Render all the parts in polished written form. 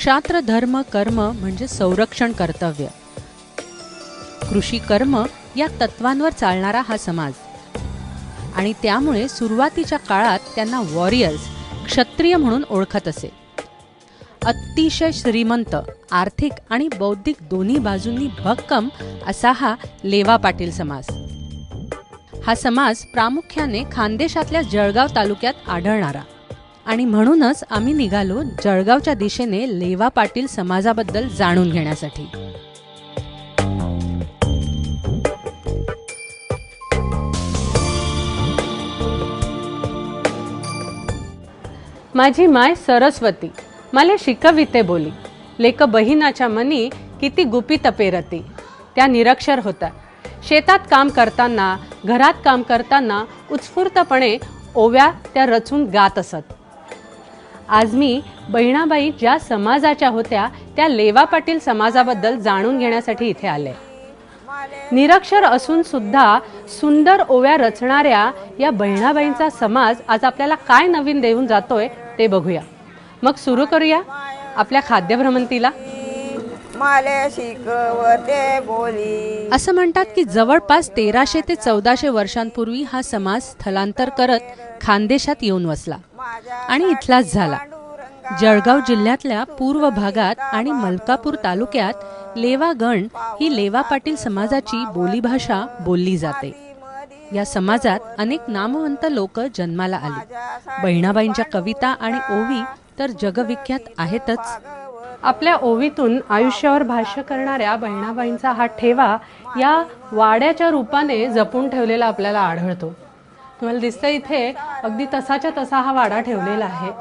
क्षात्र धर्म कर्म म्हणजे संरक्षण कर्तव्य. कृषी कर्म या तत्वांवर चालणारा हा समाज आणि त्यामुळे सुरुवातीच्या काळात त्यांना वॉरियर्स क्षत्रिय म्हणून ओळखत असे. अतिशय श्रीमंत, आर्थिक आणि बौद्धिक दोन्ही बाजूंनी भक्कम असा हा लेवा पाटील समाज. हा समाज प्रामुख्याने खानदेशातल्या जळगाव तालुक्यात आढळणारा आणि म्हणूनच आम्ही निघालो जळगावच्या दिशेने लेवा पाटील समाजाबद्दल जाणून घेण्यासाठी. माझी माय सरस्वती मला शिकविते बोली, लेक बहिणाच्या मनी किती गुपित पेरती. त्या निरक्षर होत्या. शेतात काम करताना, घरात काम करताना उत्स्फूर्तपणे ओव्या त्या रचून गात असत. आज मी बहिणाबाई ज्या समाजाच्या होत्या त्या लेवा पाटील समाजाबद्दल जाणून घेण्यासाठी इथे आले. निरक्षर असून सुद्धा सुंदर ओव्या रचणाऱ्या या बहिणाबाईंचा समाज आज आपल्याला काय नवीन देऊन जातोय ते बघूया. मग सुरू करूया आपल्या खाद्य भ्रमंतीला. असं म्हणतात की जवळपास 1300 ते 1400 वर्षांपूर्वी हा समाज स्थलांतर करत खानदेशात येऊन वसला आणि इथलाच झाला. जळगाव जिल्ह्यातल्या पूर्व भागात आणि मलकापूर तालुक्यात लेवागण ही लेवा पाटील समाजाची बोलीभाषा बोलली जाते. या समाजात अनेक नामवंत लोक जन्माला आली. बहिणाबाईंच्या कविता आणि ओवी तर जगविख्यात आहेतच. आपल्या ओवीतून आयुष्यावर भाष्य करणाऱ्या बहिणाबाईंचा हा ठेवा या वाड्याच्या रूपाने जपून ठेवलेला आपल्याला आढळतो. तुम्हाला दिसतं इथे अगदी तसाच्या तसा हा वाडा ठेवलेला आहे.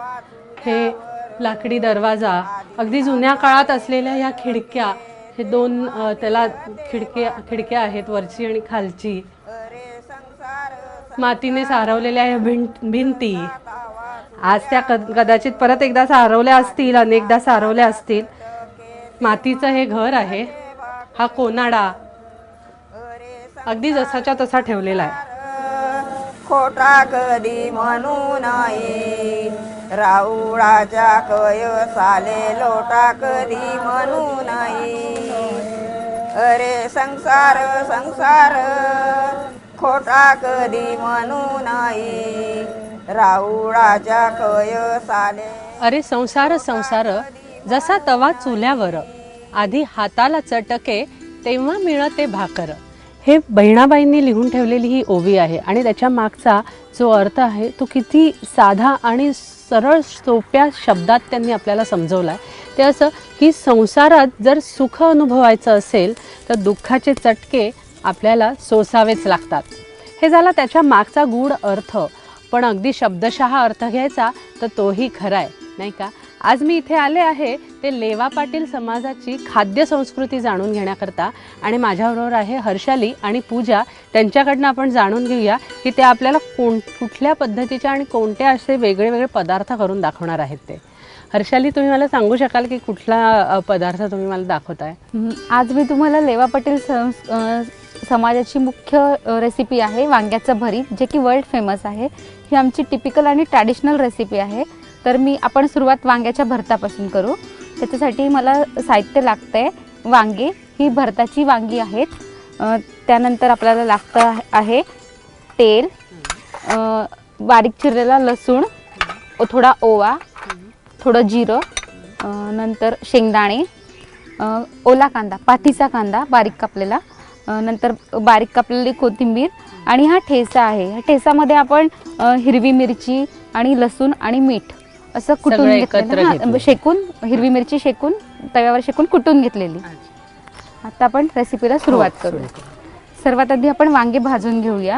हे लाकडी दरवाजा, अगदी जुन्या काळात असलेल्या ह्या खिडक्या, हे दोन त्याला खिडक्या आहेत, वरची आणि खालची. मातीने सारवलेल्या या भिंती आज त्या कदाचित परत एकदा सारवल्या असतील, अनेकदा सारवल्या असतील. मातीचं हे घर आहे. हा कोनाडा अगदी जसाच्या तसा ठेवलेला आहे. खोटा कधी म्हणू नाही, राऊळाच्या कय साले लोटा कधी म्हणू नाही. अरे संसार संसार खोटा कधी म्हणू नाही, राऊळाच्या कय साले. अरे संसार संसार जसा तवा चुल्यावर, आधी हाताला चटके तेव्हा मिळते भाकर. हे बहिणाबाईंनी लिहून ठेवलेली ही ओवी आहे आणि त्याच्या मागचा जो अर्थ आहे तो किती साधा आणि सरळ सोप्या शब्दात त्यांनी आपल्याला समजवला आहे. ते असं की संसारात जर सुख अनुभवायचं असेल तर दुःखाचे चटके आपल्याला सोसावेच लागतात. हे झाला त्याच्या मागचा गूढ अर्थ. पण अगदी शब्दशः अर्थ घ्यायचा तर तोही खरा आहे, नाही का? आज मी इथे आले आहे ते लेवा पाटील समाजाची खाद्य संस्कृती जाणून घेण्याकरता आणि माझ्याबरोबर आहे हर्षाली आणि पूजा. त्यांच्याकडनं आपण जाणून घेऊया की ते आपल्याला कुठल्या पद्धतीच्या आणि कोणते असे वेगळे वेगळे पदार्थ करून दाखवणार आहेत ते. हर्षाली, तुम्ही मला सांगू शकाल की कुठला पदार्थ तुम्ही मला दाखवताय? आज मी तुम्हाला लेवा पाटील समाजाची मुख्य रेसिपी आहे वांग्याचं भरीत, जे की वर्ल्ड फेमस आहे. ही आमची टिपिकल आणि ट्रॅडिशनल रेसिपी आहे. तर आपण सुरुवात वांग्याच्या भरतापासून करू. त्याच्यासाठी मला साहित्य लागतंय वांगे, ही भरताची वांगी आहेत. त्यानंतर आपल्याला लागतं आहे तेल, बारीक चिरलेला लसूण, थोडा ओवा, थोडं जिरं, नंतर शेंगदाणे, ओला कांदा, पातीचा कांदा बारीक कापलेला, नंतर बारीक कापलेली कोथिंबीर आणि हा ठेसा आहे. ह्या ठेसामध्ये आपण हिरवी मिरची आणि लसूण आणि मीठ असं कुटून घेतलेलं, शेकून हिरवी मिरची शेकून तव्यावर शेकून कुटून घेतलेली. आता आपण रेसिपीला सुरुवात करू. सर्वात आधी आपण वांगे भाजून घेऊया.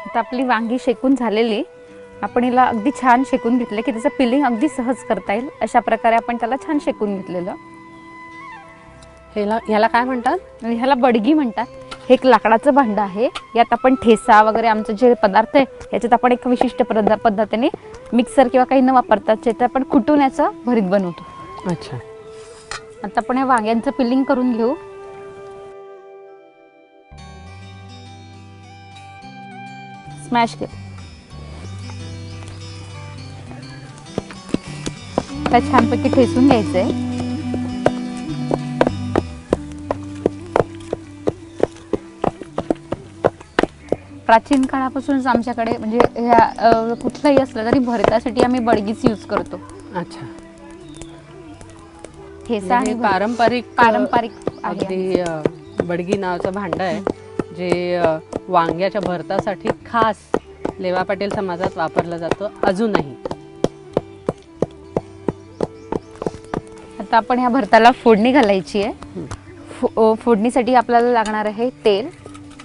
आता आपली वांगी शेकून झालेली. आपण हिला अगदी छान शेकून घेतलं की त्याचं पिलिंग अगदी सहज करता येईल अशा प्रकारे आपण त्याला छान शेकून घेतलेलं. ह्याला काय म्हणतात? ह्याला बडगी म्हणतात. हे एक लाकडाचं भांडं आहे. यात आपण ठेसा वगैरे आमचं जे पदार्थ आहे याच्यात आपण एक विशिष्ट पद्धतीने मिक्सर किंवा काही न वापरतात त्यात आपण कुटून याचं भरीत बनवतो. अच्छा, आता आपण या वांग्यांचं पिलिंग करून घेऊ. स्मॅश कर. आता छानपैकी ठेचून घ्यायचंय. प्राचीन काळापासूनच आमच्याकडे म्हणजे ह्या कुठलाही असलं तरी भरतासाठी आम्ही बडगीच यूज करतो. अच्छा. ठेचा आणि हे पारंपरिक पारंपरिक आहे. अगदी बडगी नावाचं भांड आहे जे वांग्याच्या भरतासाठी खास लेवा पाटील समाजात वापरलं जातं अजूनही. आता आपण ह्या भरताला फोडणी घालायची आहे. फोडणीसाठी आपल्याला लागणार आहे तेल.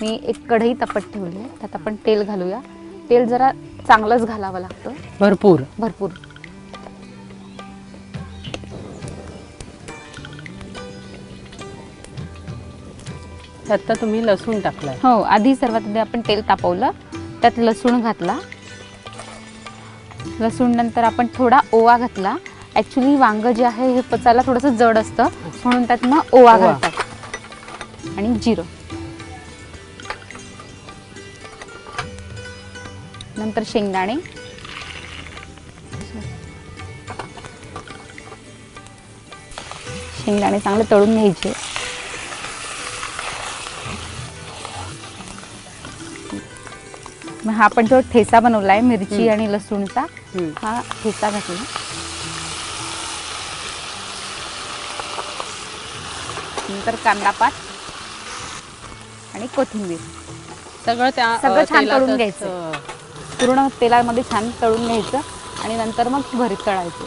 मी एक कढई तापत ठेवली आहे, त्यात आपण तेल घालूया. तेल जरा चांगलंच घालावं लागतं, भरपूर. आता तुम्ही लसूण टाकलाय. हो, आधी सर्वात आधी आपण तेल तापवलं, त्यात लसूण घातला. लसूण नंतर आपण थोडा ओवा घातला. ऍक्च्युली वांग जे आहे हे पचायला थोडंसं जड असतं, म्हणून त्यात मग ओवा घालतात. आणि जिरं, नंतर शेंगदाणे, शेंगदाणे चांगले तळून घ्यायचे. मग हा आपण जो ठेचा बनवलाय मिरची आणि लसूणचा, हा ठेचा घातला. नंतर कांदा पात आणि कोथिंबीर सगळं छान तळून घ्यायचं. पूर्ण तेलामध्ये छान तळून घ्यायचं आणि नंतर मग भरीत तळायचं.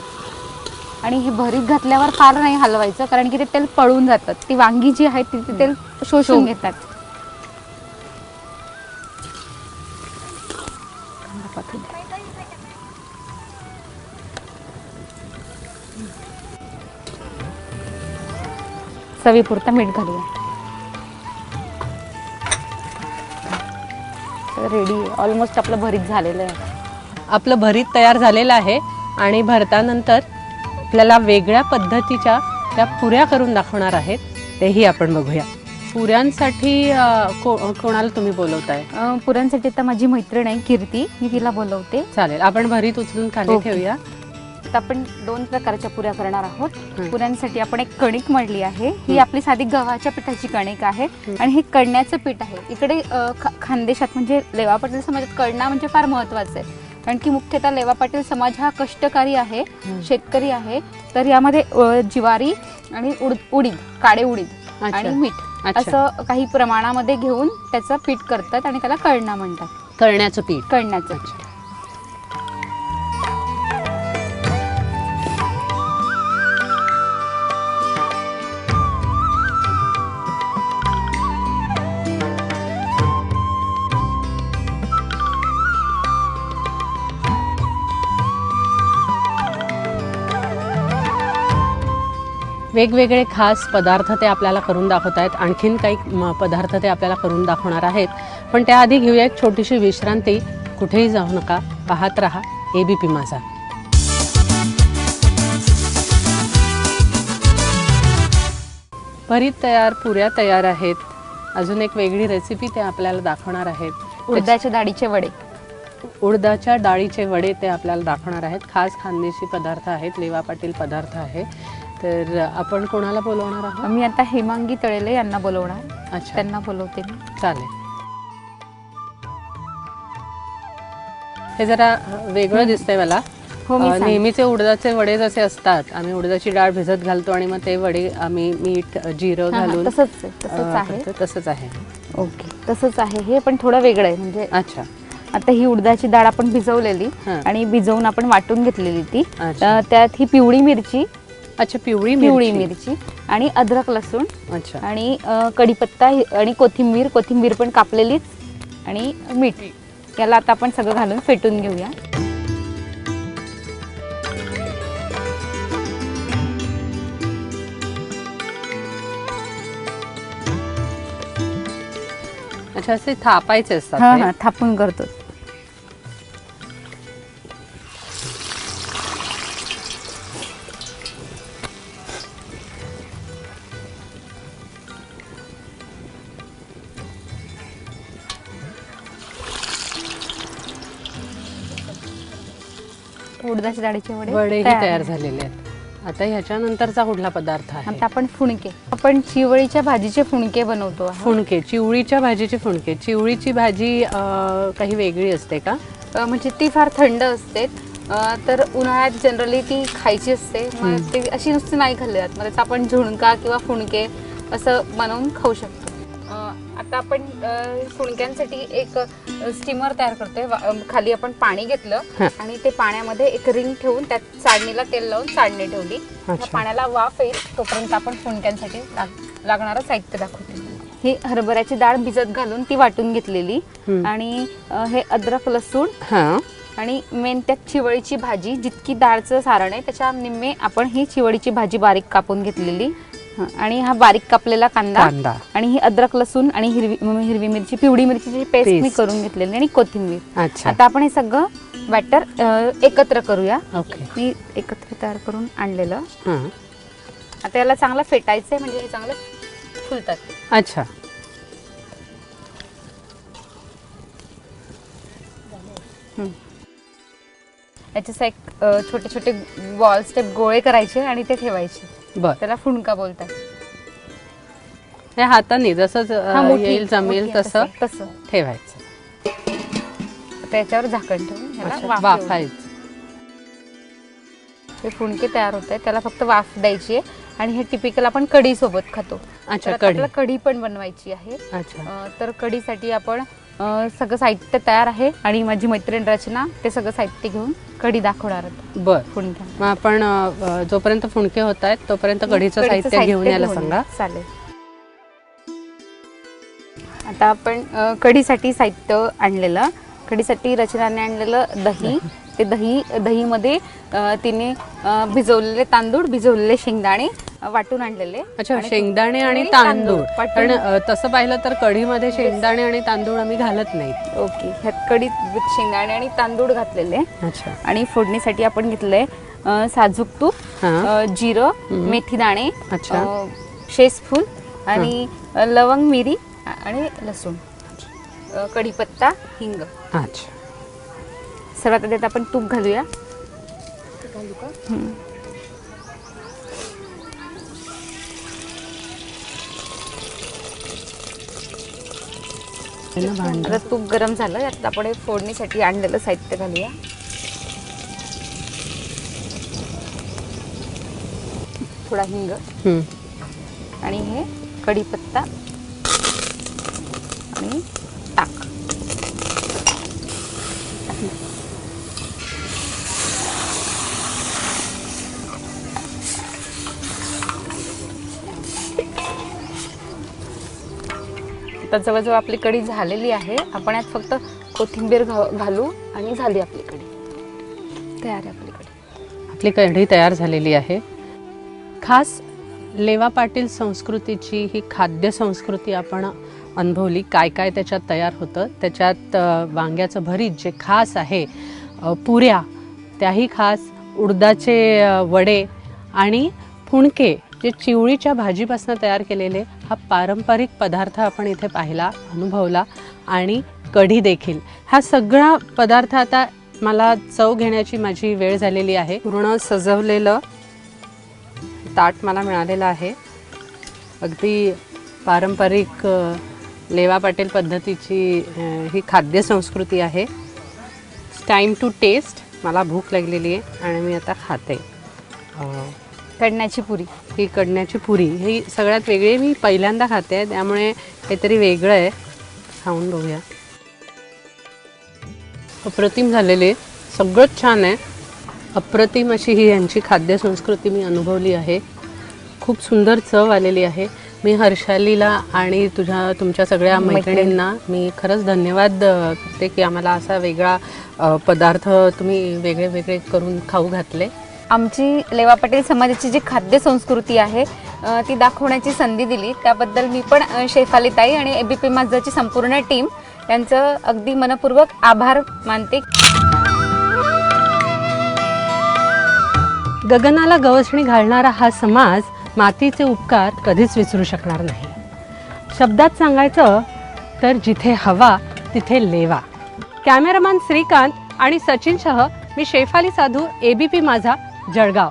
आणि हे भरीत घातल्यावर फार नाही हलवायचं, कारण की ते तेल पळून जातात. ती वांगी जी आहेत ती तेल शोषून घेतात. चवीपुरता मीठ घालूया. रेडी, ऑलमोस्ट आपलं भरीत झालेलं आहे. आपलं भरीत तयार झालेलं आहे. आणि भरतानंतर आपल्याला वेगळ्या पद्धतीच्या त्या पुऱ्या करून दाखवणार आहेत, तेही आपण बघूया. पुऱ्यांसाठी कोणाला तुम्ही बोलवताय? पुऱ्यांसाठी तर माझी मैत्रीण आहे कीर्ती, मी तिला बोलवते. चालेल, आपण भरीत उचलून खाली ठेवूया. आता आपण 2 प्रकारच्या पुऱ्या करणार आहोत. पुऱ्यांसाठी आपण एक कणिक मळली आहे. ही आपली साधी गव्हाच्या पिठाची कणिक आहे आणि हे कळण्याचं पीठ आहे. इकडे खानदेशात म्हणजे लेवा पाटील समाजात कळणं म्हणजे फार महत्वाचं आहे, कारण की मुख्यतः लेवा पाटील समाज हा कष्टकारी आहे, शेतकरी आहे. तर यामध्ये ज्वारी आणि उडीद, काळे उडीद आणि मीठ असं काही प्रमाणामध्ये घेऊन त्याचं पीठ करतात आणि त्याला कळणं म्हणतात. कळण्याचं पीठ. कळण्याचं पीठ. वेगवेगळे खास पदार्थ ते आपल्याला करून दाखवत आहेत. आणखीन काही पदार्थ ते आपल्याला करून दाखवणार आहेत, पण त्याआधी घेऊया एक छोटीशी विश्रांती. कुठेही जाऊ नका, पाहत रहा ABP माझा. भरीत तयार, पुऱ्या तयार आहेत. अजून एक वेगळी रेसिपी ते आपल्याला दाखवणार आहेत. उडदाच्या डाळीचे वडे. उडदाच्या डाळीचे वडे ते आपल्याला दाखवणार आहेत. खास खानदेशी पदार्थ आहेत, लेवा पाटील पदार्थ आहे. तर आपण कोणाला बोलवणार आहोत? मी आता हेमांगी तळेले यांना बोलवणार. अच्छा, त्यांना बोलवते मी. चालेल. हे जरा वेगळं दिसतंय मला. नेहमीचे उडदाचे वडे जसे असतात, आम्ही उडदाची डाळ भिजत घालतो आणि मग ते वडे आम्ही मीठ जिरं घालून तसंच आहे. ओके, तसंच आहे हे, पण थोडं वेगळं आहे. म्हणजे अच्छा, आता ही उडदाची डाळ आपण भिजवलेली आणि भिजवून आपण वाटून घेतलेली ती. त्यात ही पिवळी मिरची. अच्छा, पिवळी मिरची आणि अद्रक लसूण. अच्छा, आणि कढीपत्ता आणि कोथिंबीर पण कापलेलीच आणि मीठ. याला आता आपण सगळं घालून फेटून घेऊया. अच्छा, असे थापायचे असतात? हा, थापून करतो. उडदाच्या डाळीचे वडे वडेही तयार तयार आहेत. झालेले आहेत. आता ह्याच्यानंतरचा कुठला पदार्थ आहे? आता आपण फुणके, आपण चिवळीच्या भाजीचे फुणके बनवतो आहोत. फुणके, चिवळीच्या भाजीचे फुणके. चिवळीची भाजी काही वेगळी असते का? म्हणजे ती फार थंड असते, तर उन्हाळ्यात जनरली ती खायची असते. मग ती अशी नुसती नाही खाल्ली जात, मग त्याचा आपण झुणका किंवा फुणके असं बनवून खाऊ शकतो. आता आपण फुणक्यांसाठी एक स्टीमर तयार करतोय. खाली आपण पाणी घेतलं आणि ते पाण्यामध्ये एक रिंग ठेवून त्यात चाळणीला तेल लावून चाळणी ठेवली. त्या पाण्याला वाफ येईल तोपर्यंत आपण फुणक्यांसाठी लागणारं साहित्य दाखवतो. ही हरभऱ्याची डाळ भिजत घालून ती वाटून घेतलेली, आणि हे अद्रक लसूण, आणि मेन त्यात चिवळीची भाजी. जितकी डाळचं सारण आहे त्याच्या निम्मे आपण ही चिवळीची भाजी बारीक कापून घेतलेली, आणि हा बारीक कापलेला कांदा, आणि ही अद्रक लसूण आणि हिरवी मिरची, पिवळी मिरचीची पेस्ट मी करून घेतलेली, आणि कोथिंबीर. आता आपण हे सगळं बॅटर एकत्र करूया. मी एकत्र तयार करून आणलेलं. आता याला चांगलं फेटायचंय, म्हणजे हे चांगलं फुलतात. अच्छा. याचे एक छोटे छोटे बॉल्स टाइप गोळे करायचे आणि ते ठेवायचे. त्याला फुणका बोलतात. हे हाताने जसं येईल जमेल तसं ठेवायचं. त्याच्यावर झाकण ठेवून याला वाफायचं. हे फुणके तयार होत आहे, त्याला फक्त वाफ द्यायची आहे. आणि हे टिपिकल आपण कढी सोबत खातो. अच्छा, कढी पण बनवायची आहे. तर कढीसाठी आपण सगळं साहित्य तयार आहे, आणि माझी मैत्रीण रचना ते सगळं साहित्य घेऊन कढी दाखवणार आहे. फुणके मग आपण जोपर्यंत फुणके होत आहेत तोपर्यंत कढीचं साहित्य घेऊन यायला सांगा. चालेल. आता आपण कढीसाठी साहित्य आणलेलं. कढीसाठी रचनाने आणलेलं दही. ते दहीमध्ये तिने भिजवलेले तांदूळ, भिजवलेले शेंगदाणे वाटून आणलेले. अच्छा, शेंगदाणे आणि तांदूळ. कारण तसं पाहिलं तर कढीमध्ये शेंगदाणे आणि तांदूळ आम्ही घालत नाही. ओके. ह्यात कढीत शेंगदाणे आणि तांदूळ घातलेले. अच्छा. आणि फोडणीसाठी आपण घेतलंय साजूक तूप, जिरं, मेथी दाणे, शेसफूल, आणि लवंग, मिरी आणि लसूण, कढीपत्ता, हिंग. अच्छा. सर्वात आधी आपण तूप घालूया. तूप गरम झालं, यात आपण फोडणीसाठी आणलेलं साहित्य घालूया. थोडा हिंग, आणि हे कढीपत्ता आणि ताक. आता जवळजवळ आपली कढी झालेली आहे. आपण यात फक्त कोथिंबीर घालू आणि झाली आपली कढी तयार आहे. आपली कढी तयार झालेली आहे. खास लेवा पाटील संस्कृतीची ही खाद्य संस्कृती आपण अनुभवली. काय काय त्याच्यात तयार होतं. त्याच्यात वांग्याचं भरीत जे खास आहे, पुऱ्या त्याही खास, उडदाचे वडे, आणि फुणके जे चिवळीच्या भाजीपासून तयार केलेले हा पारंपरिक पदार्थ आपण इथे पाहिला, अनुभवला, आणि कढी देखील. हा सगळा पदार्थ आता मला चव घेण्याची माझी वेळ झालेली आहे. पूर्ण सजवलेलं ताट मला मिळालेलं आहे. अगदी पारंपरिक लेवा पाटील पद्धतीची ही खाद्य संस्कृती आहे. Time to taste. मला भूक लागलेली आहे आणि मी आता खाते. कडण्याची पुरी. ही कडण्याची पुरी ही सगळ्यात वेगळी, मी पहिल्यांदा खाते आहे, त्यामुळे काहीतरी वेगळं आहे. खाऊन बघूया. अप्रतिम झालेले, सगळंच छान आहे. अप्रतिम अशी ही यांची खाद्य संस्कृती मी अनुभवली आहे. खूप सुंदर चव आलेली आहे. मी हर्षालीला आणि तुमच्या सगळ्या मैत्रिणींना मी खरंच धन्यवाद करते की आम्हाला असा वेगळा पदार्थ तुम्ही वेगळे वेगळे करून खाऊ घातले. आमची लेवा पाटील समाजाची जी खाद्य संस्कृती आहे ती दाखवण्याची संधी दिली, त्याबद्दल मी पण शेफाली ताई आणि एबीपी माझाची संपूर्ण टीम यांचं अगदी मनपूर्वक आभार मानते. गगनाला गवसणी घालणारा हा समाज मातीचे उपकार कधीच विसरू शकणार नाही. शब्दात सांगायचं तर जिथे हवा तिथे लेवा. कॅमेरामॅन श्रीकांत आणि सचिनसह मी शेफाली साधू, ABP माझा, जळगाव.